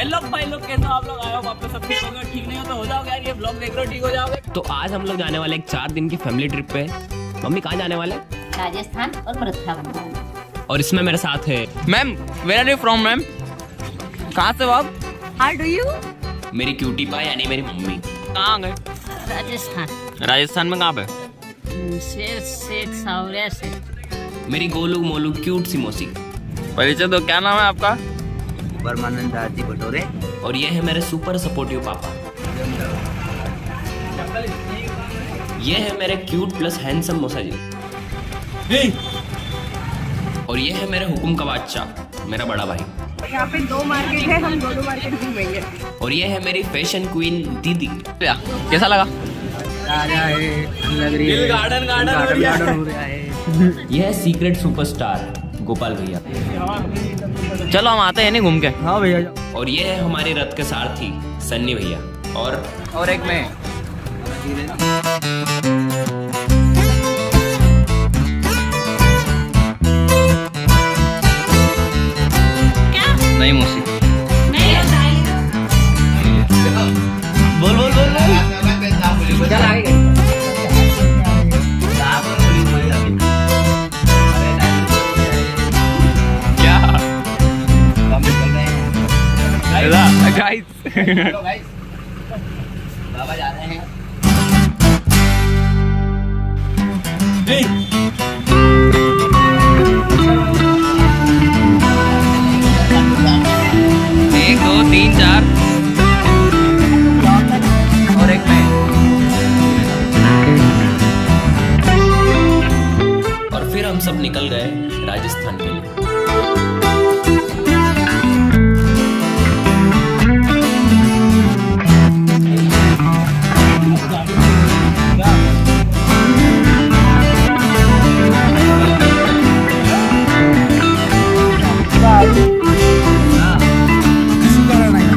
Hello भाई लोग, कैसे हो आप लोग? आए हो वापस, सब ठीक होगा? ठीक नहीं हो तो हो जाओगे यार, ये ब्लॉग देख रहे हो ठीक हो जाओगे। तो आज हम लोग जाने वाले एक 4 दिन की फैमिली ट्रिप पे। मम्मी कहाँ जाने वाले? राजस्थान और वृंदावन। और इसमें मेरे साथ है ma'am. Where are you from ma'am? कहाँ से हो आप? How do you? मेरी क्यूटी पाई यानी मेरी मम्मी। कहाँ गए? राजस्थान। राजस्थान में कहाँ पे? शेर शेख सावरिया से। मेरी गोलू मोलू क्यूट सी मौसी। परिचय दो, क्या नाम है आपका? परमानंद दास जी भटोरे। और ये है मेरे सुपर सपोर्टिव पापा। ये है मेरे क्यूट प्लस हैंडसम मौसा जी। और ये है मेरे हुकुम का बादशाह, मेरा बड़ा भाई। यहाँ पे 2 मार्केट है, हम दोनों मार्केट घूमेंगे। और ये है मेरी फैशन क्वीन दीदी। कैसा लगा? लग रही है गार्डन गार्डन हो रहा है। ये है सीक्रेट सुपरस्टार गोपाल भैया। चलो हम आते हैं नहीं घूम के। हाँ भैया। और ये है हमारे रथ के सारथी सन्नी भैया। और एक मैं। नहीं मौसी। बोल बोल बोल बोल। चल आगे। क्या गाइस? बाबा जा रहे हैं। एक दो तीन चार और एक मैं। और फिर हम सब निकल गए राजस्थान के लिए।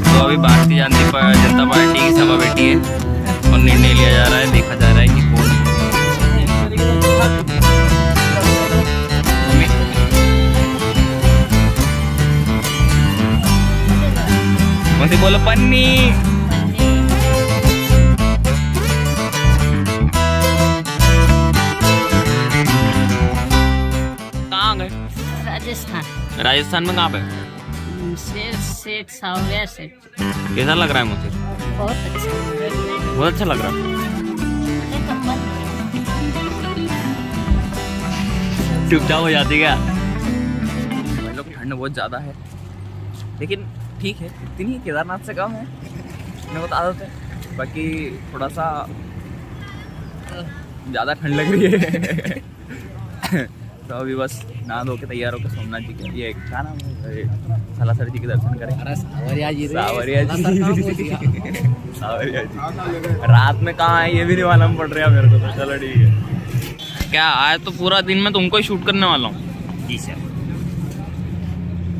तो अभी भारतीय जनता पार्टी की सभा बैठी है और निर्णय लिया जा रहा है, देखा जा रहा है कि कौन। मम्मी बोलो पन्नी। कहाँ गए? राजस्थान। राजस्थान में कहाँ पे? शेर शेख सावरिया से। कैसा लग रहा है मुझे? बहुत अच्छा। बहुत अच्छा लग रहा है। चुपचाप हो जाती क्या? मतलब ठंड बहुत ज़्यादा है, लेकिन ठीक है, इतनी केदारनाथ से कम है। मैं बहुत आदत है, बाकी थोड़ा सा ज़्यादा ठंड लग रही है। तो अभी बस नहा धो के तैयार होकर सोमनाथ जी के ये क्या नाम है, सालासर जी के दर्शन करें। सावरिया जी। सावरिया जी रात में कहाँ है ये भी नहीं मालूम पड़ रहा मेरे को। तो चलो ठीक है। क्या आज तो पूरा दिन मैं तुमको ही शूट करने वाला हूँ। जी सर।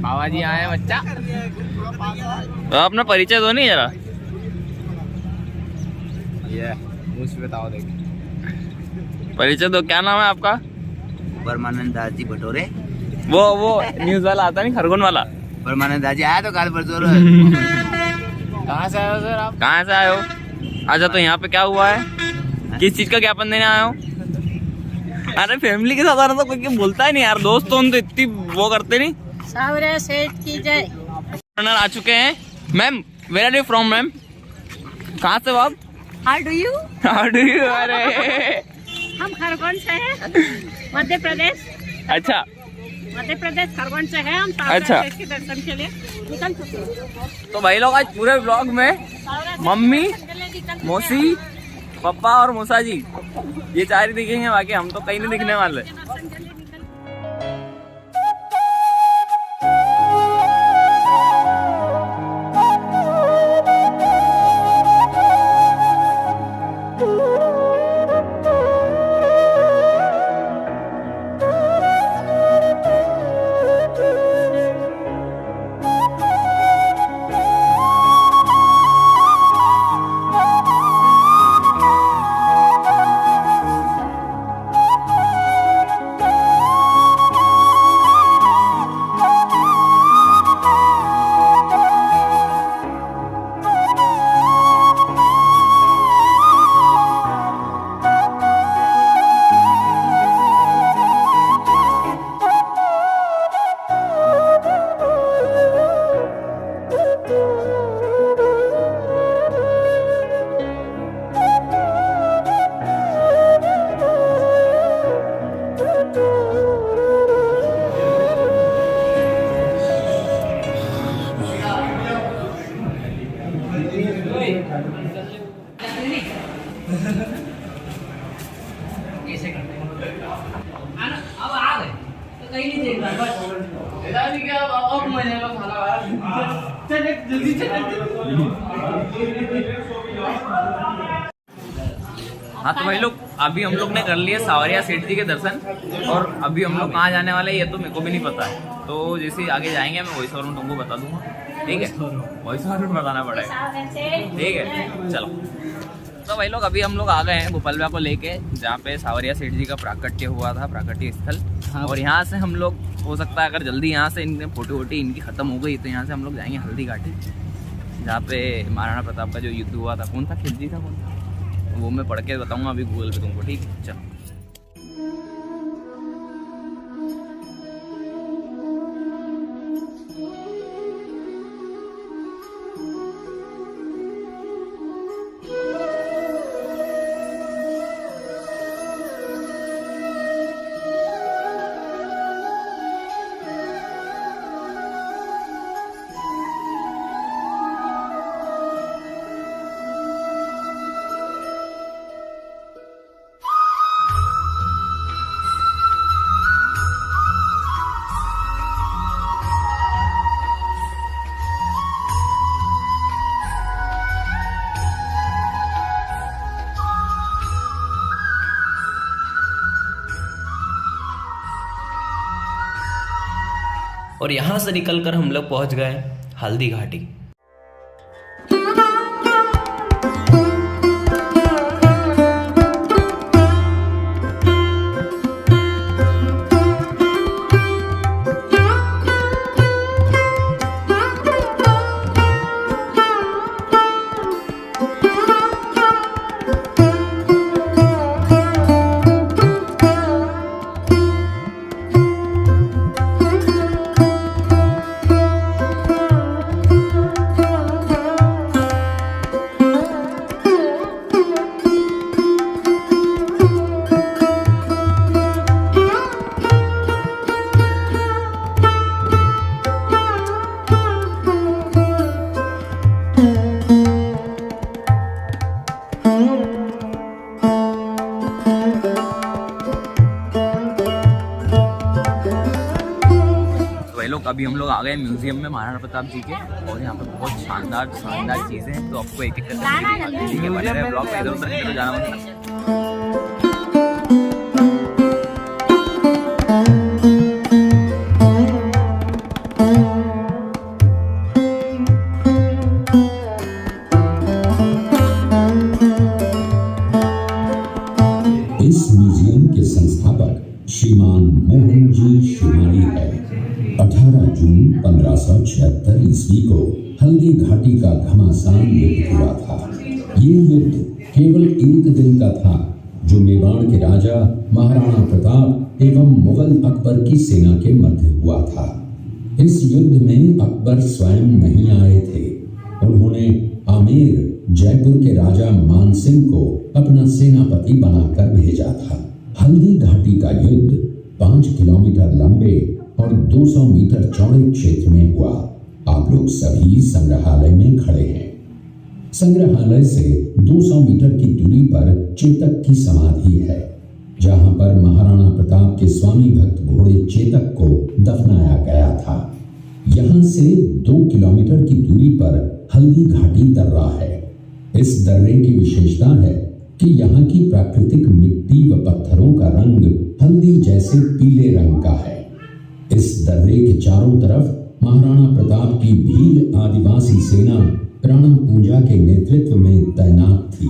बाबा जी आए बच्चा। तो अपना परिचय दो नहीं जरा। ये मुझे बताओ देख। परिचय दो, क्या नाम है आपका? परमानंद दास जी भटोरे। वो न्यूज वाला आता नहीं, खरगोन वाला। परमानंद दास जी आया तो काल परसों। कहाँ से आए हो सर आप? कहाँ से आए हो? अच्छा, तो यहाँ पे क्या हुआ है? किस चीज का ज्ञापन देने आए हो? अरे फैमिली के साथ आना तो कोई बोलता ही नहीं यार, दोस्त तो इतनी वो करते नहीं। सावरिया सेठ की जय। आ चुके हैं। Ma'am where are you from ma'am? कहाँ से हो आप? How do you? How do you? अरे हम खरगोन से हैं, मध्य प्रदेश। अच्छा मध्य प्रदेश खरगोन से हैं हम। अच्छा। सावरिया सेठ के दर्शन के लिए निकल चुके हैं। तो भाई लोग आज पूरे ब्लॉग में मम्मी, मौसी, पापा और मौसा जी ये 4 ही दिखेंगे, बाकी हम तो कहीं नहीं दिखने वाले। हाँ तो भाई लोग अभी हम लोग ने कर लिए सावरिया सेठ जी के दर्शन और अभी हम लोग कहाँ जाने वाले हैं ये तो मेरे को भी नहीं पता है। तो जैसे आगे जाएंगे मैं वॉइस ओवर में तुमको बता दूंगा, ठीक है? वॉइस ओवर में बताना पड़ेगा, ठीक है? चलो तो भाई लोग अभी हम लोग आ गए हैं गोपालवा को लेके, जहाँ पे सावरिया सेठ जी का प्राकट्य हुआ था, प्राकट्य स्थल। और यहाँ से हम लोग हो सकता है अगर जल्दी यहाँ से इनके फोटो वोटी इनकी ख़त्म हो गई तो यहाँ से हम लोग जाएंगे हल्दी घाटी, जहाँ पे महाराणा प्रताप का जो युद्ध हुआ था। कौन था खिलजी था कौन था वो मैं पढ़ के बताऊंगा अभी गूगल पे तुमको, ठीक है? चलो और यहाँ से निकलकर हम लोग पहुँच गए हल्दी घाटी। अभी हम लोग आ गए म्यूजियम में महाराणा प्रताप जी के, और यहाँ पे बहुत शानदार चीजें हैं। तो आपको एक एक करके ठीक है बने रहे ब्लॉग में, इधर उधर निकल जाना मतलब। इस म्यूजियम के संस्थापक श्रीमान मोहन जी शिमाई है। 18 जून 1576 ईस्वी को हल्दी घाटी का घमासान युद्ध हुआ था। ये युद्ध केवल एक दिन का था, जो मेवाड़ के राजा महाराणा प्रताप एवं मुगल अकबर की सेना के मध्य हुआ था। इस युद्ध में अकबर स्वयं नहीं आए थे। उन्होंने आमेर जयपुर के राजा मानसिंह को अपना सेनापति बनाकर भेजा था। हल्दी घाटी का युद्ध 5 किलोमीटर लंबे और 200 मीटर चौड़े क्षेत्र में हुआ। आप लोग सभी संग्रहालय में खड़े हैं। संग्रहालय से 200 मीटर की दूरी पर चेतक की समाधि है, जहां पर महाराणा प्रताप के स्वामी भक्त घोड़े चेतक को दफनाया गया था। यहां से 2 किलोमीटर की दूरी पर हल्दी घाटी दर्रा है। इस दर्रे की विशेषता है कि यहाँ की प्राकृतिक मिट्टी व पत्थरों का रंग हल्दी जैसे पीले रंग का है। इस दर्रे के चारों तरफ महाराणा प्रताप की भील आदिवासी सेना राणा पूंजा के नेतृत्व में तैनात थी।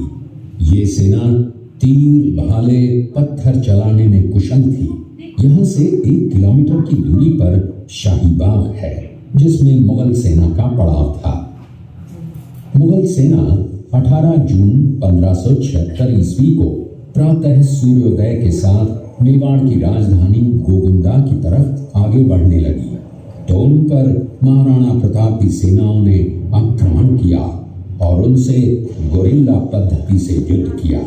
ये सेना तीर, भाले, पत्थर चलाने में कुशल थी। यहाँ से 1 किलोमीटर की दूरी पर शाही बाग है, जिसमें मुगल सेना का पड़ाव था। मुगल सेना 18 जून 1576 ईस्वी को प्रातः सूर्योदय के साथ मेवाड़ की राजधानी गोगुंदा की तरफ आगे बढ़ने लगी, तो उन पर महाराणा प्रताप की सेनाओं ने आक्रमण किया और उनसे गोरिल्ला पद्धति से युद्ध किया।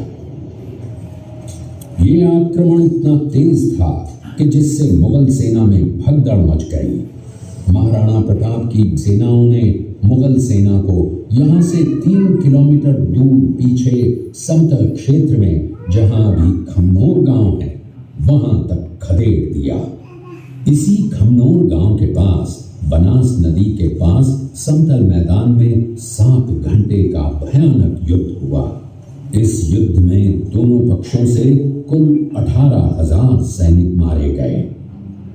ये आक्रमण इतना तेज था कि जिससे मुगल सेना में भगदड़ मच गई। महाराणा प्रताप की सेनाओं ने मुगल सेना को यहाँ से 3 किलोमीटर दूर पीछे समतल क्षेत्र में, जहाँ अभी खमनोर गांव है, वहां तक खदेड़ दिया। इसी खमनोर गांव के पास बनास नदी के पास समतल मैदान में 7 घंटे का भयानक युद्ध हुआ। इस युद्ध में दोनों पक्षों से कुल 18,000 सैनिक मारे गए।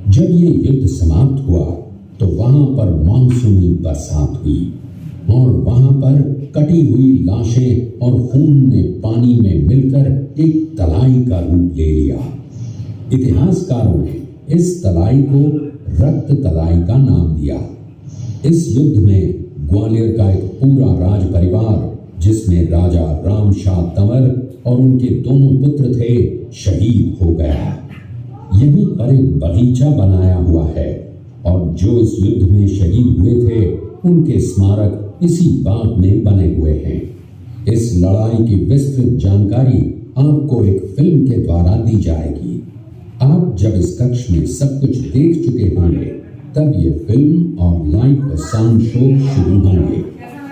जब ये युद्ध समाप्त हुआ तो वहां पर मानसूनी बरसात हुई और वहां पर कटी हुई लाशें और खून ने पानी में मिलकर एक तलाई का रूप ले लिया। इतिहासकारों ने इस तलाई को रक्त तलाई का नाम दिया। इस युद्ध में ग्वालियर का एक पूरा राज परिवार, जिसमें राजा रामशाह तंवर और उनके दोनों पुत्र थे, शहीद हो गया। यहीं पर एक बगीचा बनाया हुआ है और जो इस युद्ध में शहीद हुए थे उनके स्मारक इसी बाग में बने हुए हैं। इस लड़ाई की विस्तृत जानकारी आपको एक फिल्म के द्वारा दी जाएगी। आप जब इस कक्ष में सब कुछ देख चुके होंगे तब ये फिल्म और लाइव साउंड शो शुरू होंगे।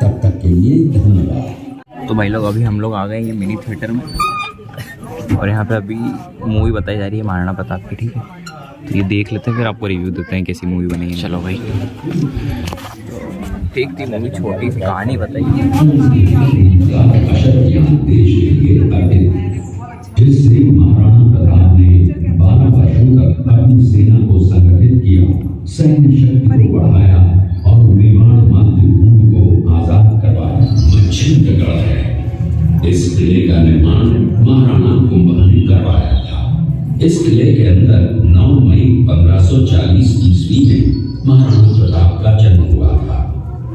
तब तक के लिए धन्यवाद। तो भाई लोग अभी हम लोग आ गए ये मिनी थिएटर में और यहाँ पे अभी मूवी बताई जा रही है महाराणा प्रताप की, ठीक है। तो ये देख लेते हैं फिर आपको रिव्यू देते हैं कैसी मूवी बनी है। चलो भाई, ठीक थी मूवी, छोटी सी कहानी बताइए। जिससे महाराणा प्रताप ने 12 वर्षों तक अपनी सेना को संगठित किया, सैन्य शक्ति को बढ़ाया और मेवाड़ मातृभूमि को आजाद करवाया। मच्छिंद्रगढ़ है। इस किले का निर्माण महाराणा कुंभा ने करवाया था। इस किले के अंदर 9 मई 1540 ईस्वी में महाराणा प्रताप का जन्म हुआ था।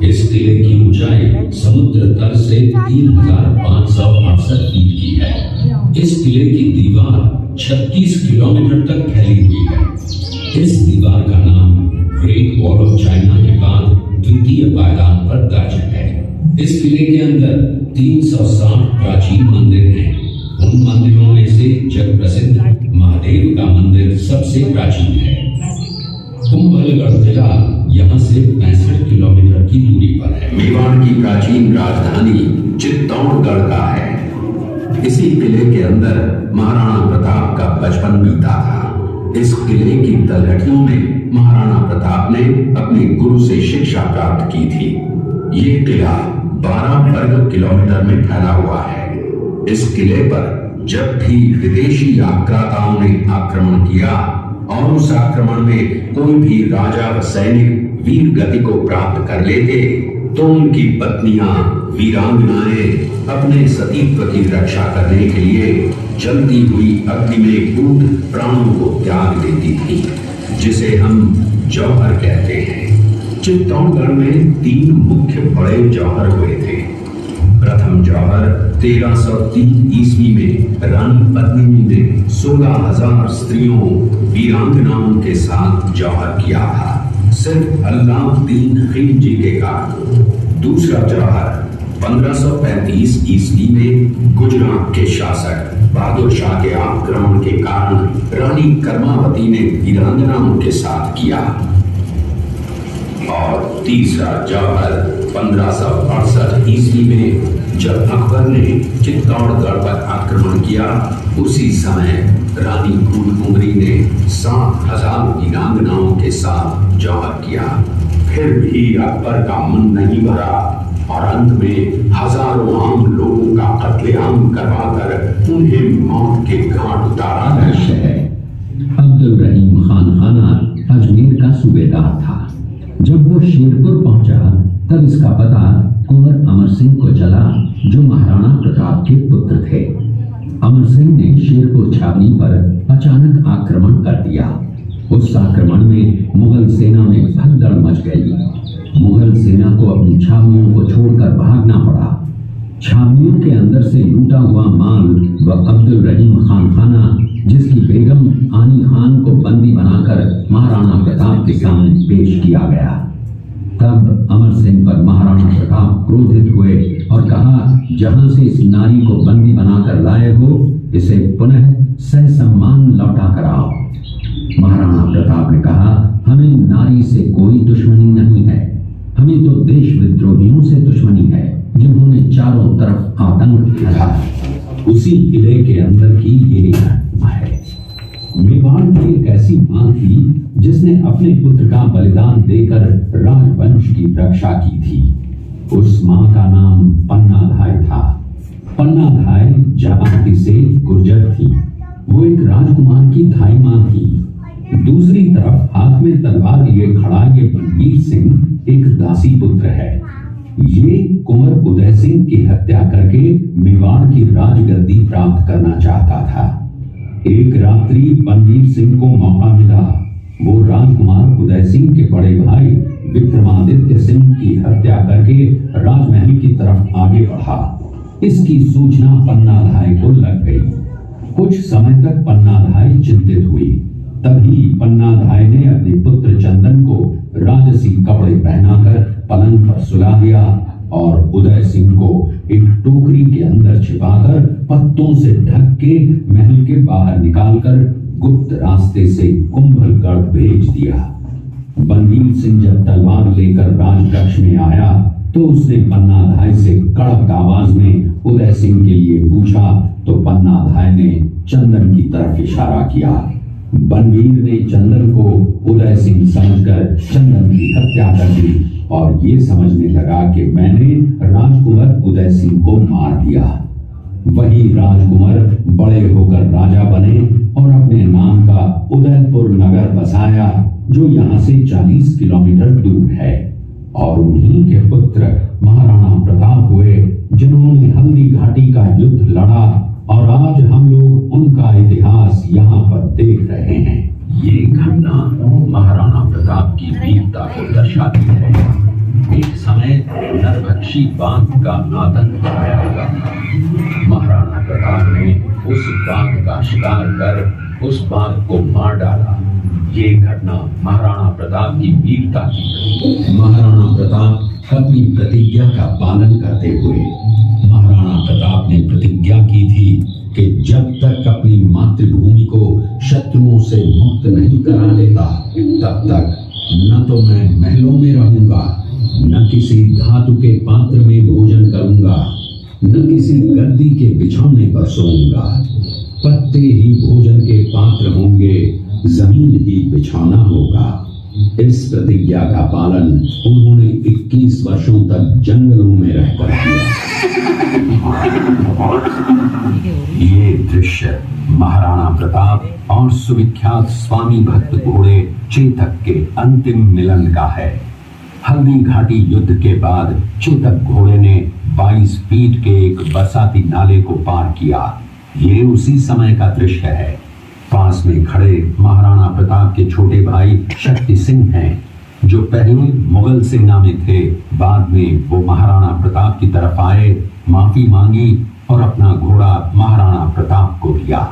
इस किले की ऊंचाई समुद्र तल से 3,568 फीट की है। इस किले की दीवार 36 किलोमीटर तक फैली हुई है। इस दीवार का नाम ग्रेट वॉल ऑफ चाइना के बाद द्वितीय पायदान पर दर्ज है। इस किले के अंदर 360 प्राचीन मंदिर हैं। उन मंदिरों में से जग प्रसिद्ध महादेव का मंदिर सबसे प्राचीन है। कुंभलगढ़ किला यहाँ से 65 किलोमीटर की दूरी पर है। मेवाड़ की प्राचीन राजधानी चित्तौड़गढ़ का है। इसी किले के अंदर महाराणा प्रताप का बचपन बीता था। इस किले की तलहटियों में महाराणा प्रताप ने अपने गुरु से शिक्षा प्राप्त की थी। ये किला 12 वर्ग किलोमीटर में फैला हुआ है। इस किले पर जब भी विदेशी आक्राताओं ने आक्रमण किया और उस आक्रमण में कोई भी राजा व सैनिक वीर गति को प्राप्त कर लेते तो उनकी पत्नियां वीरांगनाएं अपने सतीत्व की रक्षा करने के लिए जलती हुई अग्नि में कूद प्राणों को त्याग देती थी, जिसे हम जौहर कहते हैं। चित्तौड़गढ़ में 3 मुख्य बड़े जौहर हुए थे। प्रथम जौहर 1303 ईस्वी में रानी पद्मिनी ने 16,000 स्त्रियों वीरांगनाओं के साथ जौहर किया था, सिर्फ अल्लाउद्दीन खिलजी के कारण। दूसरा जौहर 1535 ईस्वी में गुजरात के शासक बहादुर शाह के आक्रमण के कारण रानी कर्मावती ने वीरांगनाओं के साथ किया। और तीसरा जौहर 1568 ईस्वी में जब अकबर ने चित्तौड़गढ़ पर आक्रमण किया, उसी समय रानी फूलकुंवरी ने 7,000 वीरांगनाओं के साथ जौहर किया। फिर भी अकबर का मन नहीं भरा और अंत में हजारों आम लोगों का कत्लेआम करवाकर उन्हें मौत के घाट उतारा गया है। अब्दुल रहीम खान खाना अजमेर का सूबेदार था। जब वो शेरपुर पहुंचा तब इसका पता कुंवर अमर सिंह को चला, जो महाराणा प्रताप के पुत्र थे। अमर सिंह ने शेरपुर छावनी पर अचानक आक्रमण कर दिया। उस आक्रमण में मुगल सेना में भगदड़ मच गई। मुगल सेना को अपनी छावनियों को छोड़कर भागना पड़ा। छावनियों के अंदर से लूटा हुआ माल व अब्दुल रहीम खान खाना, जिसकी बेगम आनी खान को बंदी बनाकर महाराणा प्रताप के सामने पेश किया गया। तब अमर सिंह पर महाराणा प्रताप क्रोधित हुए और कहा, जहां से इस नारी को बंदी बनाकर लाए हो, इसे पुनः ससम्मान लौटा कर आओ। महाराणा प्रताप ने कहा, हमें नारी से कोई दुश्मनी नहीं है, हमें तो देश विद्रोहियों से दुश्मनी है, जिन्होंने चारों तरफ आतंक फैलाया। उसी किले के अंदर की ये घटना है। मेवाड़ में एक ऐसी मां थी जिसने अपने पुत्र का बलिदान देकर राजवंश की रक्षा की थी। उस मां का नाम पन्नाधाय था। पन्नाधाय जाबाती से गुर्जर थी। वो एक राजकुमार की धाई मां थी। दूसरी तरफ हाथ में तलवार लिए खड़ा ये बलबीर सिंह एक दासी पुत्र है। ये कुंवर उदय सिंह की हत्या करके मेवाड़ की राजगद्दी प्राप्त करना चाहता था। एक रात्रि बलबीर सिंह को मौका मिला। वो राजकुमार उदय सिंह के बड़े भाई विक्रमादित्य सिंह की हत्या करके राजमहल की तरफ आगे बढ़ा। इसकी सूचना पन्नाधाय को लग गई। कुछ समय तक पन्नाधाय चिंतित हुई। तभी पन्नाधाय ने अपने पुत्र चंदन को राजसी कपड़े पहनाकर पलंग पर सुला दिया और उदय सिंह को एक टोकरी के अंदर छिपाकर पत्तों से ढक के महल के बाहर निकालकर गुप्त रास्ते से कुंभलगढ़ भेज दिया। बलबीर सिंह जब तलवार लेकर राजकक्ष में आया तो उसने पन्नाधाय से कड़क आवाज में उदय सिंह के लिए पूछा तो पन्नाधाय ने चंदन की तरफ इशारा किया। बलबीर ने चंदन को उदय सिंह समझकर चंदन की हत्या कर दी और ये समझने लगा कि मैंने राजकुमार उदय सिंह को मार दिया। वही राजकुमार बड़े होकर राजा बने और अपने नाम का उदयपुर नगर बसाया जो यहाँ से 40 किलोमीटर दूर है। और उन्हीं के पुत्र महाराणा प्रताप हुए जिन्होंने हल्दी घाटी का युद्ध लड़ा और आज हम लोग उनका इतिहास यहाँ पर देख रहे हैं। ये घटना महाराणा प्रताप की वीरता को दर्शाती है। एक समय नरभक्षी बाघ का आतंक छाया हुआ था। महाराणा प्रताप ने उस बाघ का शिकार कर उस बाघ को मार डाला। ये घटना महाराणा प्रताप की वीरता की। महाराणा प्रताप अपनी प्रतिज्ञा का पालन करते हुए महाराणा प्रताप ने प्रतिज्ञा की थी कि जब तक अपनी मातृभूमि को शत्रुओं से मुक्त नहीं करा लेता तब तक न तो मैं महलों में रहूंगा, न किसी धातु के पात्र में भोजन करूंगा, न किसी गद्दी के बिछौने पर सोऊंगा। पत्ते ही भोजन के पात्र होंगे, जमीन ही बिछौना होगा। इस प्रतिज्ञा का पालन उन्होंने 21 वर्षों तक जंगलों में रहकर किया। ये दृश्य महाराणा प्रताप और सुविख्यात स्वामी भक्त घोड़े चेतक के अंतिम मिलन का है। हल्दी घाटी युद्ध के बाद चेतक घोड़े ने 22 फीट के एक बरसाती नाले को पार किया। ये उसी समय का दृश्य है। पास में खड़े महाराणा प्रताप के छोटे भाई शक्ति सिंह हैं, जो पहले मुगल सेना में थे। बाद में वो महाराणा प्रताप की तरफ आए, माफी मांगी और अपना घोड़ा महाराणा प्रताप को दिया।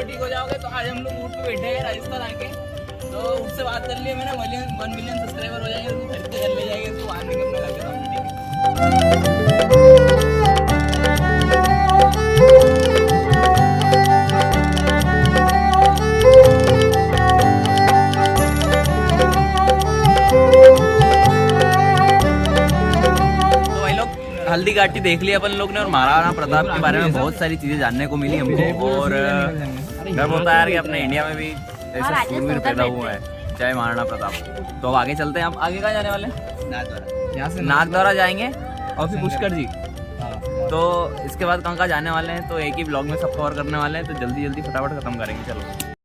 ठीक हो जाओगे। तो आज हम लोग मूड पे बैठे हैं राजस्थान आके, तो उससे बात कर लिए मैंने 1 मिलियन सब्सक्राइबर हो जाएंगे तो खरीद के ले जाएंगे तो आने के अपने लगे तो भाई लोग हल्दी घाटी देख लिया अपन लोग ने और महाराणा प्रताप के बारे में बहुत सारी चीजें जानने को मिली हमको। और गर्व होता है यार कि अपने इंडिया में भी ऐसा शूरवीर पैदा हुआ है, जय महाराणा प्रताप। तो अब आगे चलते हैं। हम आगे कहाँ जाने वाले हैं? यहाँ से नागद्वारा जाएंगे और फिर पुष्कर जी। तो इसके बाद कहाँ जाने वाले हैं तो एक ही ब्लॉग में सब कवर करने वाले हैं, तो जल्दी जल्दी फटाफट खत्म करेंगे। चलो।